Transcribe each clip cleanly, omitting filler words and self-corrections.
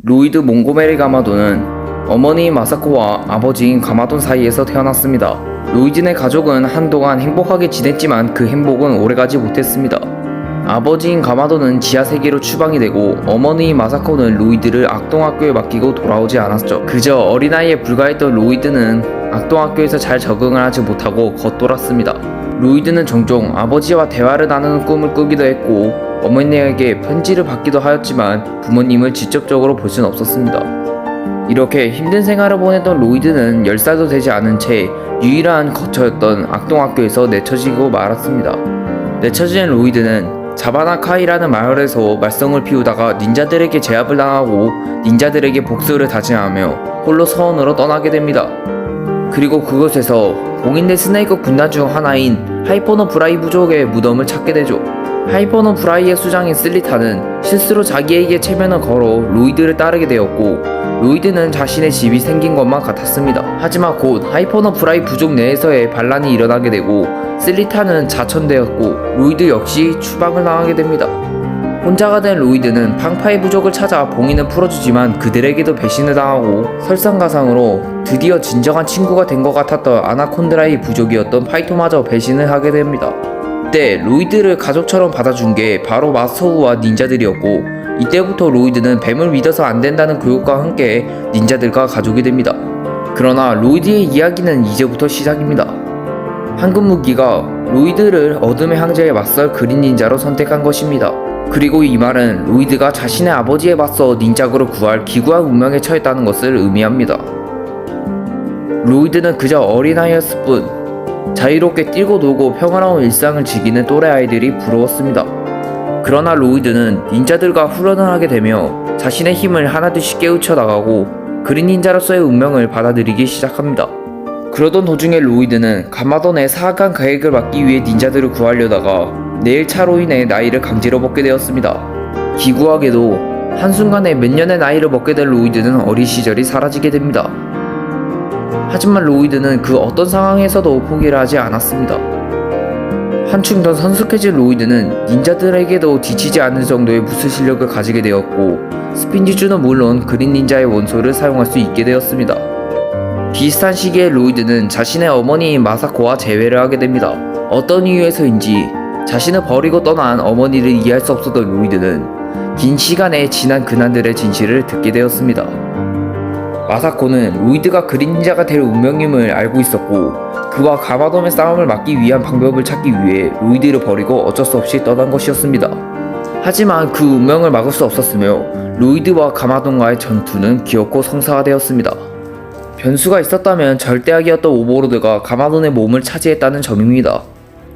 로이드 몽고메리 가마돈은 어머니 마사코와 아버지인 가마돈 사이에서 태어났습니다. 로이드네 가족은 한동안 행복하게 지냈지만 그 행복은 오래가지 못했습니다. 아버지인 가마돈은 지하세계로 추방이 되고 어머니 마사코는 로이드를 악동학교에 맡기고 돌아오지 않았죠. 그저 어린아이에 불과했던 로이드는 악동학교에서 잘 적응을 하지 못하고 겉돌았습니다. 로이드는 종종 아버지와 대화를 나누는 꿈을 꾸기도 했고 어머니에게 편지를 받기도 하였지만 부모님을 직접적으로 볼 수는 없었습니다. 이렇게 힘든 생활을 보냈던 로이드는 10살도 되지 않은 채 유일한 거처였던 악동학교에서 내쳐지고 말았습니다. 내쳐진 로이드는 자바나 카이라는 마을에서 말썽을 피우다가 닌자들에게 제압을 당하고 닌자들에게 복수를 다짐하며 홀로 서원으로 떠나게 됩니다. 그리고 그곳에서 봉인된 스네이크 군단 중 하나인 하이퍼노 브라이 부족의 무덤을 찾게 되죠. 하이퍼노 브라이의 수장인 슬리타는 실수로 자기에게 체면을 걸어 로이드를 따르게 되었고 로이드는 자신의 집이 생긴 것만 같았습니다. 하지만 곧 하이퍼노 브라이 부족 내에서의 반란이 일어나게 되고 슬리타는 자천되었고 로이드 역시 추방을 당하게 됩니다. 혼자가 된 로이드는 팡파이 부족을 찾아 봉인을 풀어주지만 그들에게도 배신을 당하고 설상가상으로 드디어 진정한 친구가 된 것 같았던 아나콘드라의 부족이었던 파이토마저 배신을 하게 됩니다. 이때 로이드를 가족처럼 받아준 게 바로 마스터우와 닌자들이었고 이때부터 로이드는 뱀을 믿어서 안 된다는 교육과 함께 닌자들과 가족이 됩니다. 그러나 로이드의 이야기는 이제부터 시작입니다. 황금무기가 로이드를 어둠의 황제에 맞설 그린 닌자로 선택한 것입니다. 그리고 이 말은 로이드가 자신의 아버지에 맞서 닌자고를 구할 기구한 운명에 처했다는 것을 의미합니다. 로이드는 그저 어린아이였을 뿐 자유롭게 뛰고 놀고 평화로운 일상을 즐기는 또래 아이들이 부러웠습니다. 그러나 로이드는 닌자들과 훈련을 하게 되며 자신의 힘을 하나둘씩 깨우쳐 나가고 그린 닌자로서의 운명을 받아들이기 시작합니다. 그러던 도중에 로이드는 가마돈의 사악한 계획을 막기 위해 닌자들을 구하려다가 내일차로 인해 나이를 강제로 먹게 되었습니다. 기구하게도 한순간에 몇 년의 나이를 먹게 된 로이드는 어린 시절이 사라지게 됩니다. 하지만 로이드는 그 어떤 상황에서도 포기를 하지 않았습니다. 한층 더 성숙해진 로이드는 닌자들에게도 지치지 않을 정도의 무술 실력을 가지게 되었고 스핀지주는 물론 그린 닌자의 원소를 사용할 수 있게 되었습니다. 비슷한 시기에 로이드는 자신의 어머니인 마사코와 재회를 하게 됩니다. 어떤 이유에서인지 자신을 버리고 떠난 어머니를 이해할 수 없었던 로이드는 긴 시간에 지난 근황들의 진실을 듣게 되었습니다. 마사코는 로이드가 그린 닌자가 될 운명임을 알고 있었고 그와 가마돈의 싸움을 막기 위한 방법을 찾기 위해 로이드를 버리고 어쩔 수 없이 떠난 것이었습니다. 하지만 그 운명을 막을 수 없었으며 로이드와 가마돈과의 전투는 기었고 성사화되었습니다. 변수가 있었다면 절대악이었던 오버로드가 가마돈의 몸을 차지했다는 점입니다.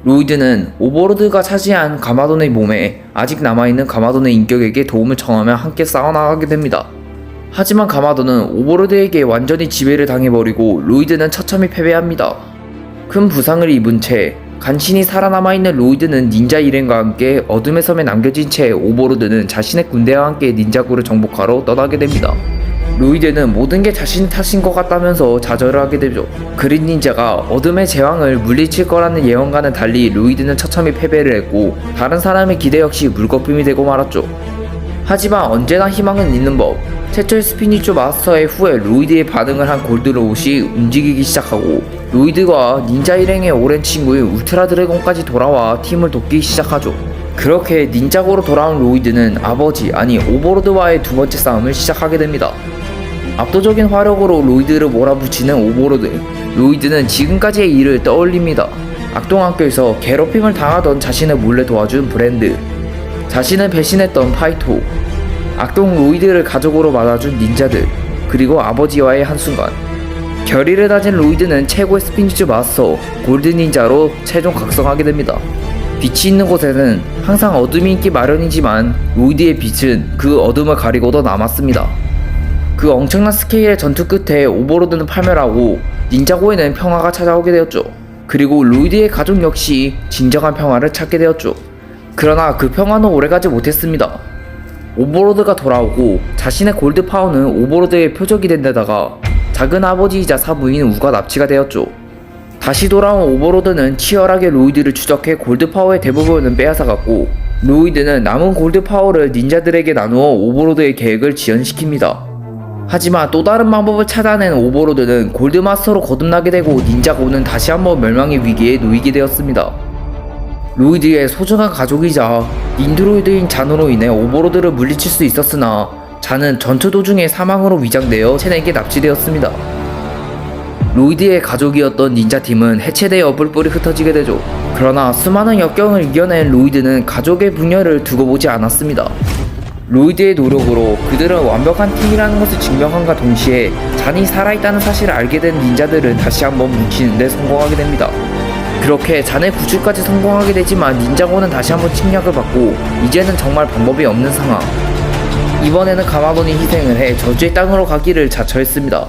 로이드는 오버로드가 차지한 가마돈의 몸에 아직 남아있는 가마돈의 인격에게 도움을 청하며 함께 싸워나가게 됩니다. 하지만 가마돈은 오버로드에게 완전히 지배를 당해버리고 로이드는 처참히 패배합니다. 큰 부상을 입은 채 간신히 살아남아있는 로이드는 닌자 일행과 함께 어둠의 섬에 남겨진 채 오버로드는 자신의 군대와 함께 닌자고를 정복하러 떠나게 됩니다. 로이드는 모든 게 자신 탓인 것 같다면서 좌절을 하게 되죠. 그린 닌자가 어둠의 제왕을 물리칠 거라는 예언과는 달리 로이드는 처참히 패배를 했고 다른 사람의 기대 역시 물거품이 되고 말았죠. 하지만 언제나 희망은 있는 법. 최초의 스피니추 마스터의 후에 로이드의 반응을 한 골드로봇이 움직이기 시작하고 로이드와 닌자 일행의 오랜 친구인 울트라 드래곤까지 돌아와 팀을 돕기 시작하죠. 그렇게 닌자고로 돌아온 로이드는 아버지 아니 오버로드와의 두 번째 싸움을 시작하게 됩니다. 압도적인 화력으로 로이드를 몰아붙이는 오버로드. 로이드는 지금까지의 일을 떠올립니다. 악동학교에서 괴롭힘을 당하던 자신을 몰래 도와준 브랜드, 자신을 배신했던 파이토, 악동 로이드를 가족으로 맞아준 닌자들, 그리고 아버지와의 한순간. 결의를 다진 로이드는 최고의 스피니추 마스터 골드 닌자로 최종 각성하게 됩니다. 빛이 있는 곳에는 항상 어둠이 있기 마련이지만 로이드의 빛은 그 어둠을 가리고도 남았습니다. 그 엄청난 스케일의 전투 끝에 오버로드는 파멸하고 닌자고에는 평화가 찾아오게 되었죠. 그리고 로이드의 가족 역시 진정한 평화를 찾게 되었죠. 그러나 그 평화는 오래가지 못했습니다. 오버로드가 돌아오고 자신의 골드 파워는 오버로드의 표적이 된 데다가 작은 아버지이자 사부인 우가 납치가 되었죠. 다시 돌아온 오버로드는 치열하게 로이드를 추적해 골드 파워의 대부분은 빼앗아갔고 로이드는 남은 골드 파워를 닌자들에게 나누어 오버로드의 계획을 지연시킵니다. 하지만 또 다른 방법을 찾아낸 오버로드는 골드마스터로 거듭나게 되고 닌자고는 다시 한번 멸망의 위기에 놓이게 되었습니다. 로이드의 소중한 가족이자 닌드로이드인 잔으로 인해 오버로드를 물리칠 수 있었으나 잔은 전투 도중에 사망으로 위장되어 첸에게 납치되었습니다. 로이드의 가족이었던 닌자팀은 해체되어 뿔뿔이 흩어지게 되죠. 그러나 수많은 역경을 이겨낸 로이드는 가족의 분열을 두고 보지 않았습니다. 로이드의 노력으로 그들은 완벽한 팀이라는 것을 증명함과 동시에 잔이 살아있다는 사실을 알게 된 닌자들은 다시 한번 뭉치는 데 성공하게 됩니다. 그렇게 잔의 구출까지 성공하게 되지만 닌자고는 다시 한번 침략을 받고 이제는 정말 방법이 없는 상황. 이번에는 가마돈이 희생을 해 저주의 땅으로 가기를 자처했습니다.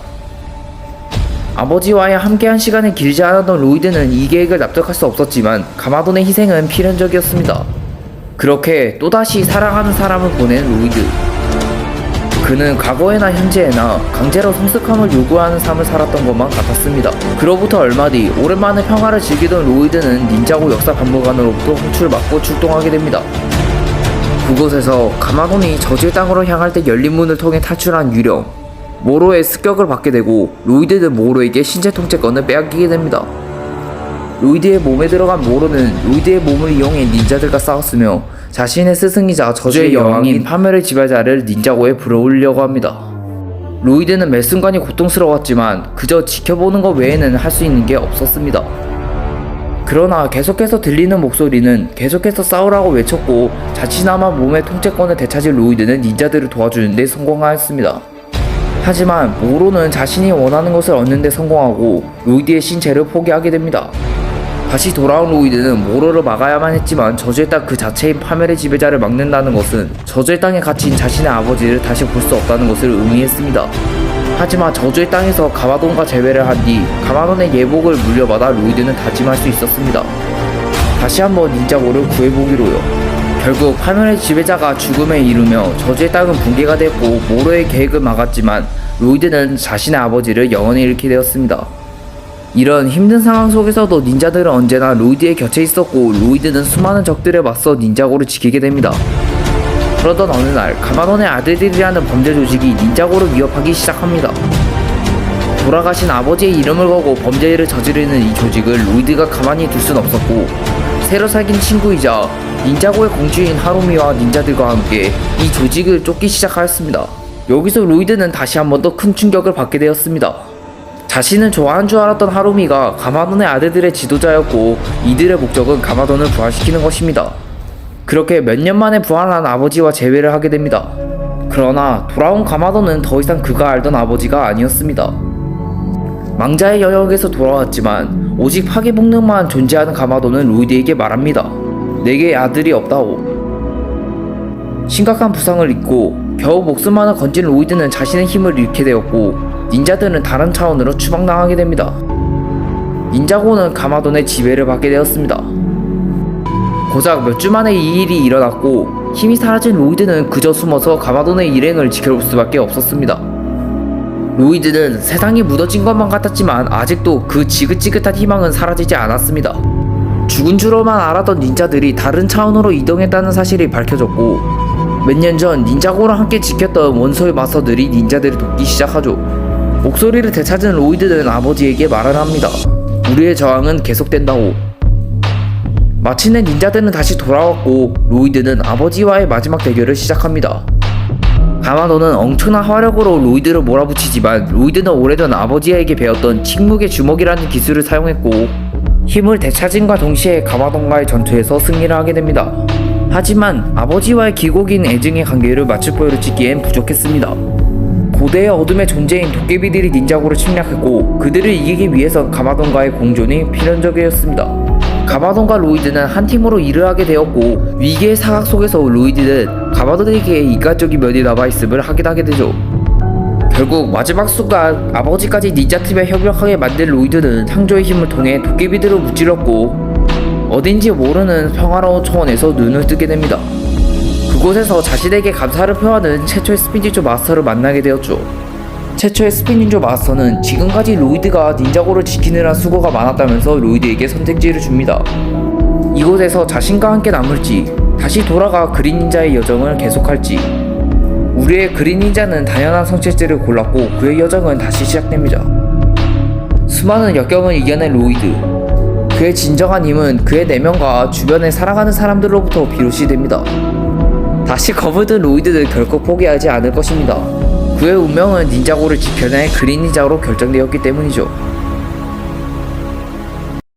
아버지와의 함께한 시간이 길지 않았던 로이드는 이 계획을 납득할 수 없었지만 가마돈의 희생은 필연적이었습니다. 그렇게 또다시 사랑하는 사람을 보낸 로이드. 그는 과거에나 현재에나 강제로 성숙함을 요구하는 삶을 살았던 것만 같았습니다. 그로부터 얼마 뒤 오랜만에 평화를 즐기던 로이드는 닌자고 역사 박물관으로부터 호출받고 출동하게 됩니다. 그곳에서 가마돈이 저주의 땅으로 향할 때 열린 문을 통해 탈출한 유령 모로의 습격을 받게 되고 로이드는 모로에게 신체 통제권을 빼앗기게 됩니다. 로이드의 몸에 들어간 모로는 로이드의 몸을 이용해 닌자들과 싸웠으며 자신의 스승이자 저주의 여왕인 파멸의 지배자를 닌자고에 불러올리려고 합니다. 로이드는 매 순간이 고통스러웠지만 그저 지켜보는 것 외에는 할 수 있는 게 없었습니다. 그러나 계속해서 들리는 목소리는 계속해서 싸우라고 외쳤고 자칫나마 몸의 통제권을 되찾을 로이드는 닌자들을 도와주는 데 성공하였습니다. 하지만 모로는 자신이 원하는 것을 얻는 데 성공하고 로이드의 신체를 포기하게 됩니다. 다시 돌아온 로이드는 모로를 막아야만 했지만 저주의 땅 그 자체인 파멸의 지배자를 막는다는 것은 저주의 땅에 갇힌 자신의 아버지를 다시 볼 수 없다는 것을 의미했습니다. 하지만 저주의 땅에서 가마돈과 재회를 한 뒤 가마돈의 예복을 물려받아 로이드는 다짐할 수 있었습니다. 다시 한번 닌자고를 구해보기로요. 결국 파멸의 지배자가 죽음에 이르며 저주의 땅은 붕괴가 됐고 모로의 계획을 막았지만 로이드는 자신의 아버지를 영원히 잃게 되었습니다. 이런 힘든 상황 속에서도 닌자들은 언제나 로이드의 곁에 있었고 로이드는 수많은 적들에 맞서 닌자고를 지키게 됩니다. 그러던 어느 날 가마돈의 아들들이라는 범죄 조직이 닌자고를 위협하기 시작합니다. 돌아가신 아버지의 이름을 걸고 범죄를 저지르는 이 조직을 로이드가 가만히 둘 순 없었고 새로 사귄 친구이자 닌자고의 공주인 하루미와 닌자들과 함께 이 조직을 쫓기 시작하였습니다. 여기서 로이드는 다시 한 번 더 큰 충격을 받게 되었습니다. 자신을 좋아하는 줄 알았던 하루미가 가마돈의 아들들의 지도자였고 이들의 목적은 가마돈을 부활시키는 것입니다. 그렇게 몇 년 만에 부활한 아버지와 재회를 하게 됩니다. 그러나 돌아온 가마돈은 더 이상 그가 알던 아버지가 아니었습니다. 망자의 영역에서 돌아왔지만 오직 파괴 본능만 존재하는 가마돈은 로이드에게 말합니다. 내게 아들이 없다고. 심각한 부상을 입고 겨우 목숨만을 건진 로이드는 자신의 힘을 잃게 되었고 닌자들은 다른 차원으로 추방당하게 됩니다. 닌자고는 가마돈의 지배를 받게 되었습니다. 고작 몇 주 만에 이 일이 일어났고 힘이 사라진 로이드는 그저 숨어서 가마돈의 일행을 지켜볼 수밖에 없었습니다. 로이드는 세상이 무너진 것만 같았지만 아직도 그 지긋지긋한 희망은 사라지지 않았습니다. 죽은 줄로만 알았던 닌자들이 다른 차원으로 이동했다는 사실이 밝혀졌고 몇 년 전 닌자고랑 함께 지켰던 원소의 마스터들이 닌자들을 돕기 시작하죠. 목소리를 되찾은 로이드는 아버지에게 말을 합니다. 우리의 저항은 계속된다고. 마침내 닌자들은 다시 돌아왔고 로이드는 아버지와의 마지막 대결을 시작합니다. 가마돈은 엄청난 화력으로 로이드를 몰아붙이지만 로이드는 오래전 아버지에게 배웠던 침묵의 주먹이라는 기술을 사용했고 힘을 되찾음과 동시에 가마돈과의 전투에서 승리를 하게 됩니다. 하지만 아버지와의 기고긴 애증의 관계를 마침표로 찍기엔 부족했습니다. 고대의 어둠의 존재인 도깨비들이 닌자고를 침략했고 그들을 이기기 위해선 가마돈과의 공존이 필연적이었습니다. 가마돈과 로이드는 한 팀으로 일을 하게 되었고 위기의 상황 속에서 로이드는 가마돈에게 인간적인 면이 남아있음을 확인하게 되죠. 결국 마지막 순간 아버지까지 닌자팀에 협력하게 만든 로이드는 창조의 힘을 통해 도깨비들을 무찌렀고 어딘지 모르는 평화로운 초원에서 눈을 뜨게 됩니다. 그곳에서 자신에게 감사를 표하는 최초의 스피니조 마스터를 만나게 되었죠. 최초의 스피니조 마스터는 지금까지 로이드가 닌자고를 지키느라 수고가 많았다면서 로이드에게 선택지를 줍니다. 이곳에서 자신과 함께 남을지 다시 돌아가 그린 닌자의 여정을 계속할지. 우리의 그린 닌자는 당연한 선택지를 골랐고 그의 여정은 다시 시작됩니다. 수많은 역경을 이겨낸 로이드. 그의 진정한 힘은 그의 내면과 주변에 살아가는 사람들로부터 비롯이 됩니다. 다시 겁을 든 로이드는 결코 포기하지 않을 것입니다. 그의 운명은 닌자고를 지켜낼 그린 닌자로 결정되었기 때문이죠.